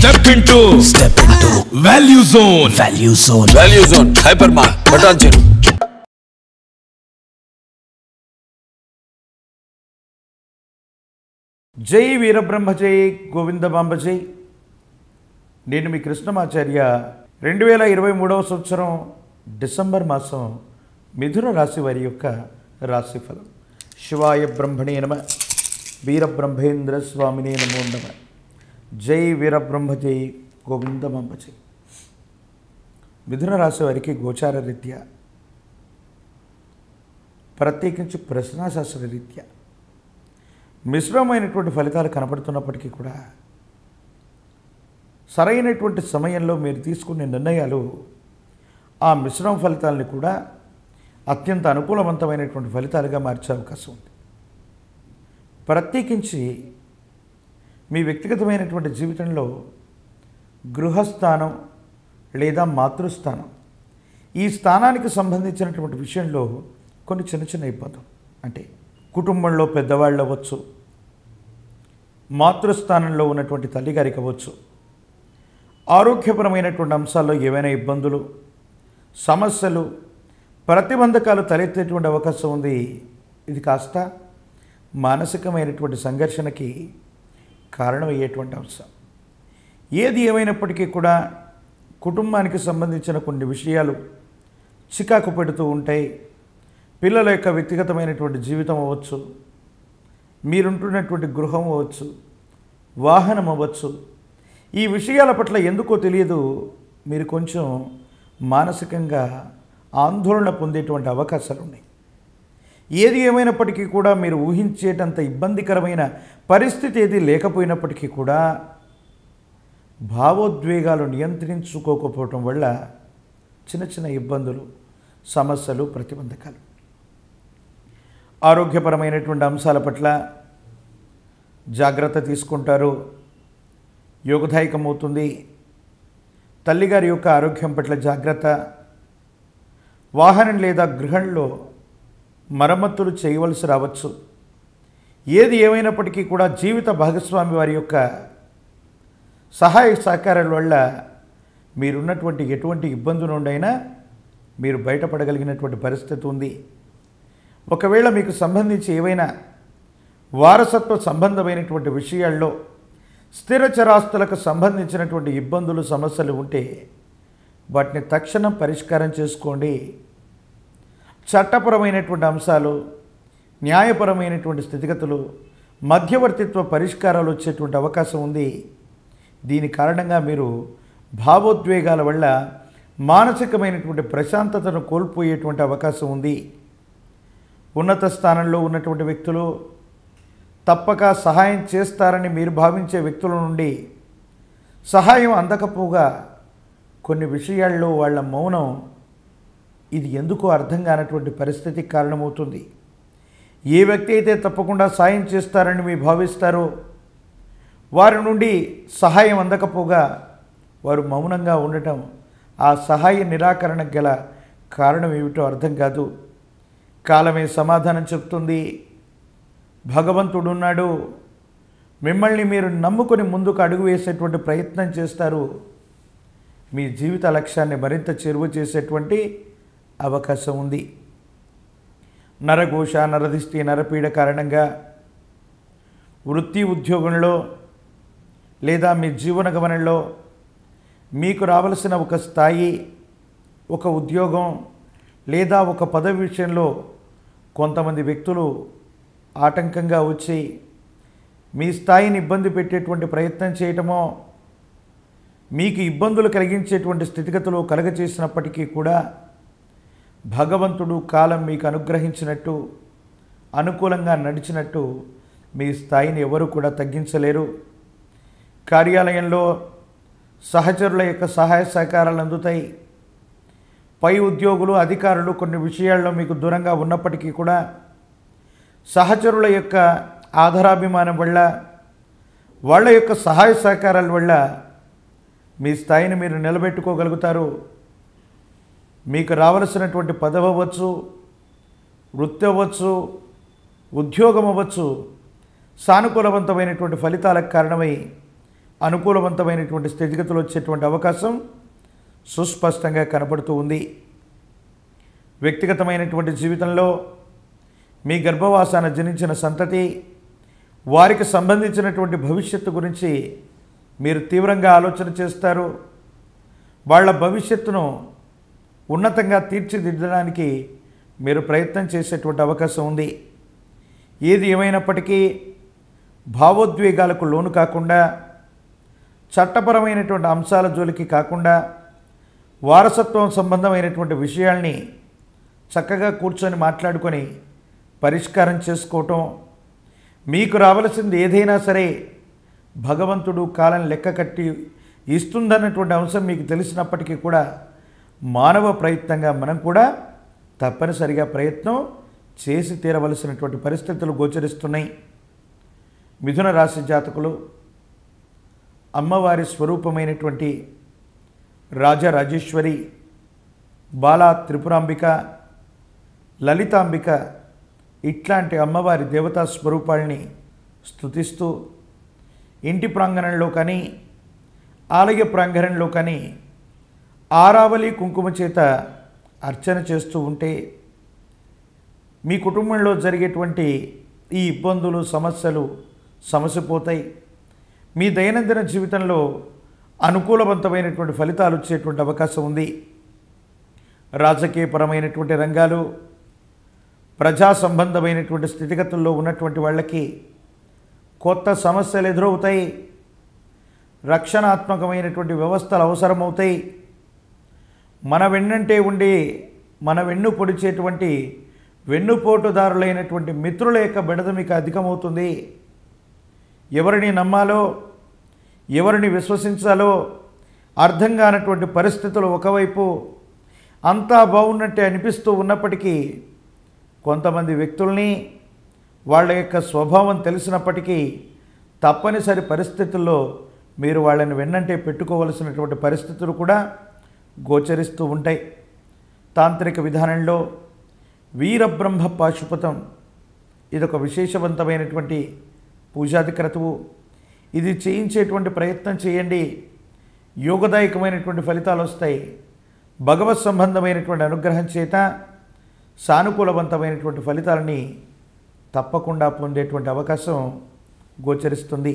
Step into Value Zone. Value Zone. Hypermart. Button. జై వీరబ్రహ్మ జై గోవిందమాంబ జై. నేను మీ కృష్ణమాచార్య. 2023వ సంవత్సరం డిసెంబర్ మాసం మిథున రాశి వారి యొక్క రాశిఫలం. శివాయ బ్రహ్మణే నమ, వీరబ్రహ్మేంద్ర స్వామినే నమో నమ. జై వీరబ్రహ్మ జై గోవిందమాంబ జై. మిథున రాశి వారికి గోచార రీత్యా, ప్రత్యేకించి ప్రశ్నాశాస్త్ర రీత్యా మిశ్రమమైనటువంటి ఫలితాలు కనపడుతున్నప్పటికీ కూడా సరైనటువంటి సమయంలో మీరు తీసుకునే నిర్ణయాలు ఆ మిశ్రమ ఫలితాలని కూడా అత్యంత అనుకూలవంతమైనటువంటి ఫలితాలుగా మార్చే అవకాశం ఉంది. ప్రత్యేకించి మీ వ్యక్తిగతమైనటువంటి జీవితంలో గృహస్థానం లేదా మాతృస్థానం, ఈ స్థానానికి సంబంధించినటువంటి విషయంలో కొన్ని చిన్న చిన్న ఇబ్బందులు, అంటే కుటుంబంలో పెద్దవాళ్ళు అవ్వచ్చు, మాతృస్థానంలో ఉన్నటువంటి తల్లిగారికి అవ్వచ్చు, ఆరోగ్యపరమైనటువంటి అంశాల్లో ఏవైనా ఇబ్బందులు, సమస్యలు, ప్రతిబంధకాలు తలెత్తేటువంటి అవకాశం ఉంది. ఇది కాస్త మానసికమైనటువంటి సంఘర్షణకి కారణమయ్యేటువంటి అంశం. ఏది ఏమైనప్పటికీ కూడా కుటుంబానికి సంబంధించిన కొన్ని విషయాలు చికాకు పెడుతూ ఉంటాయి. పిల్లల యొక్క వ్యక్తిగతమైనటువంటి జీవితం అవ్వచ్చు, మీరుంటున్నటువంటి గృహం అవ్వచ్చు, వాహనం అవ్వచ్చు, ఈ విషయాల పట్ల ఎందుకో తెలియదు మీరు కొంచెం మానసికంగా ఆందోళన పొందేటువంటి అవకాశాలు ఉన్నాయి. ఏది ఏమైనప్పటికీ కూడా మీరు ఊహించేటంత ఇబ్బందికరమైన పరిస్థితి ఏది లేకపోయినప్పటికీ కూడా భావోద్వేగాలు నియంత్రించుకోకపోవటం వల్ల చిన్న చిన్న ఇబ్బందులు, సమస్యలు, ప్రతిబంధకాలు. ఆరోగ్యపరమైనటువంటి అంశాల పట్ల జాగ్రత్త తీసుకుంటారు, యోగదాయకమవుతుంది. తల్లిగారి యొక్క ఆరోగ్యం పట్ల జాగ్రత్త. వాహనం లేదా గృహంలో మరమ్మతులు చేయవలసి రావచ్చు. ఏది ఏమైనప్పటికీ కూడా జీవిత భాగస్వామి వారి యొక్క సహాయ సహకారాల వల్ల మీరున్నటువంటి ఎటువంటి ఇబ్బంది నుండైనా మీరు బయటపడగలిగినటువంటి పరిస్థితి ఉంది. ఒకవేళ మీకు సంబంధించి ఏవైనా వారసత్వ సంబంధమైనటువంటి విషయాల్లో స్థిర చరాస్తులకు సంబంధించినటువంటి ఇబ్బందులు, సమస్యలు ఉంటే వాటిని తక్షణం పరిష్కారం చేసుకోండి. చట్టపరమైనటువంటి అంశాలు, న్యాయపరమైనటువంటి స్థితిగతులు, మధ్యవర్తిత్వ పరిష్కారాలు వచ్చేటువంటి అవకాశం ఉంది. దీని కారణంగా మీరు భావోద్వేగాల వల్ల మానసికమైనటువంటి ప్రశాంతతను కోల్పోయేటువంటి అవకాశం ఉంది. ఉన్నత స్థానంలో ఉన్నటువంటి వ్యక్తులు తప్పక సహాయం చేస్తారని మీరు భావించే వ్యక్తుల నుండి సహాయం అందకపోగా కొన్ని విషయాల్లో వాళ్ళ మౌనం ఇది ఎందుకో అర్థం కానటువంటి పరిస్థితికి కారణమవుతుంది. ఏ వ్యక్తి అయితే తప్పకుండా సాయం చేస్తారని మీరు భావిస్తారో వారి నుండి సహాయం అందకపోగా వారు మౌనంగా ఉండటం, ఆ సహాయ నిరాకరణకు గల కారణం ఏమిటో అర్థం కాదు. కాలమే సమాధానం చెప్తుంది. భగవంతుడు ఉన్నాడు. మిమ్మల్ని మీరు నమ్ముకొని ముందుకు అడుగు వేసేటువంటి ప్రయత్నం చేస్తారు. మీ జీవిత లక్ష్యాన్ని మరింత చేరువ చేసేటువంటి అవకాశం ఉంది. నరఘోష, నరదిష్టి, నరపీడ కారణంగా వృత్తి, ఉద్యోగంలో లేదా మీ జీవన గమనంలో మీకు రావలసిన ఒక స్థాయి, ఒక ఉద్యోగం లేదా ఒక పదవి విషయంలో కొంతమంది వ్యక్తులు ఆటంకంగా వచ్చి మీ స్థాయిని ఇబ్బంది పెట్టేటువంటి ప్రయత్నం చేయటమో, మీకు ఇబ్బందులు కలిగించేటువంటి స్థితిగతులు కలగచేసినప్పటికీ కూడా భగవంతుడు కాలం మీకు అనుగ్రహించినట్టు, అనుకూలంగా నడిచినట్టు మీ స్థాయిని ఎవరు కూడా తగ్గించలేరు. కార్యాలయంలో సహచరుల యొక్క సహాయ సహకారాలు అందుతాయి. పై ఉద్యోగులు, అధికారులు కొన్ని విషయాల్లో మీకు దూరంగా ఉన్నప్పటికీ కూడా సహచరుల యొక్క ఆధారాభిమానం వల్ల, వాళ్ళ యొక్క సహాయ సహకారాల వల్ల మీ స్థాయిని మీరు నిలబెట్టుకోగలుగుతారు. మీకు రావలసినటువంటి పదవి అవ్వచ్చు, వృత్తి అవ్వచ్చు, ఉద్యోగం అవ్వచ్చు, సానుకూలవంతమైనటువంటి ఫలితాలకు కారణమై అనుకూలవంతమైనటువంటి స్థితిగతులు వచ్చేటువంటి అవకాశం సుస్పష్టంగా కనపడుతూ ఉంది. వ్యక్తిగతమైనటువంటి జీవితంలో మీ గర్భవాసాన జనించిన సంతతి వారికి సంబంధించినటువంటి భవిష్యత్తు గురించి మీరు తీవ్రంగా ఆలోచన చేస్తారు. వాళ్ళ భవిష్యత్తును ఉన్నతంగా తీర్చిదిద్దడానికి మీరు ప్రయత్నం చేసేటువంటి అవకాశం ఉంది. ఏది ఏమైనప్పటికీ భావోద్వేగాలకు లోను కాకుండా, చట్టపరమైనటువంటి అంశాల జోలికి కాకుండా, వారసత్వం సంబంధమైనటువంటి విషయాల్ని చక్కగా కూర్చొని మాట్లాడుకొని పరిష్కారం చేసుకోవటం, మీకు రావలసింది ఏదైనా సరే భగవంతుడు కాలం లెక్క కట్టి ఇస్తుందన్నటువంటి అంశం మీకు తెలిసినప్పటికీ కూడా మానవ ప్రయత్నంగా మనం కూడా తప్పనిసరిగా ప్రయత్నం చేసి తీరవలసినటువంటి పరిస్థితులు గోచరిస్తున్నాయి. మిథున రాశి జాతకులు అమ్మవారి స్వరూపమైనటువంటి రాజరాజేశ్వరి, బాలా త్రిపురాంబిక, లలితాంబిక ఇట్లాంటి అమ్మవారి దేవతా స్వరూపాల్ని స్తుతిస్తూ ఇంటి ప్రాంగణంలో కానీ ఆలయ ప్రాంగణంలో కానీ ఆరావళి కుంకుమ చేత అర్చన చేస్తూ ఉంటే మీ కుటుంబంలో జరిగేటువంటి ఈ ఇబ్బందులు సమస్యలు సమసిపోతాయి. మీ దైనందిన జీవితంలో అనుకూలవంతమైనటువంటి ఫలితాలు వచ్చేటువంటి అవకాశం ఉంది. రాజకీయపరమైనటువంటి రంగాలు, ప్రజా సంబంధమైనటువంటి స్థితిగతుల్లో ఉన్నటువంటి వాళ్ళకి కొత్త సమస్యలు ఎదురవుతాయి. రక్షణాత్మకమైనటువంటి వ్యవస్థలు అవసరమవుతాయి. మన వెన్నంటే ఉండి మన వెన్ను పొడిచేటువంటి వెన్నుపోటుదారులైనటువంటి మిత్రుల యొక్క బెడద మీకు అధికమవుతుంది. ఎవరిని నమ్మాలో, ఎవరిని విశ్వసించాలో అర్థం కానటువంటి పరిస్థితులు ఒకవైపు, అంతా బాగున్నట్టే అనిపిస్తూ ఉన్నప్పటికీ కొంతమంది వ్యక్తుల్ని వాళ్ళ యొక్క స్వభావం తెలిసినప్పటికీ తప్పనిసరి పరిస్థితుల్లో మీరు వాళ్ళని వెన్నంటే పెట్టుకోవలసినటువంటి పరిస్థితులు కూడా గోచరిస్తూ ఉంటాయి. తాంత్రిక విధానంలో వీరబ్రహ్మ పాశుపతం ఇదొక విశేషవంతమైనటువంటి పూజాది క్రతువు. ఇది చేయించేటువంటి ప్రయత్నం చేయండి. యోగదాయకమైనటువంటి ఫలితాలు వస్తాయి. భగవత్ సంబంధమైనటువంటి అనుగ్రహం చేత సానుకూలవంతమైనటువంటి ఫలితాలని తప్పకుండా పొందేటువంటి అవకాశం గోచరిస్తుంది.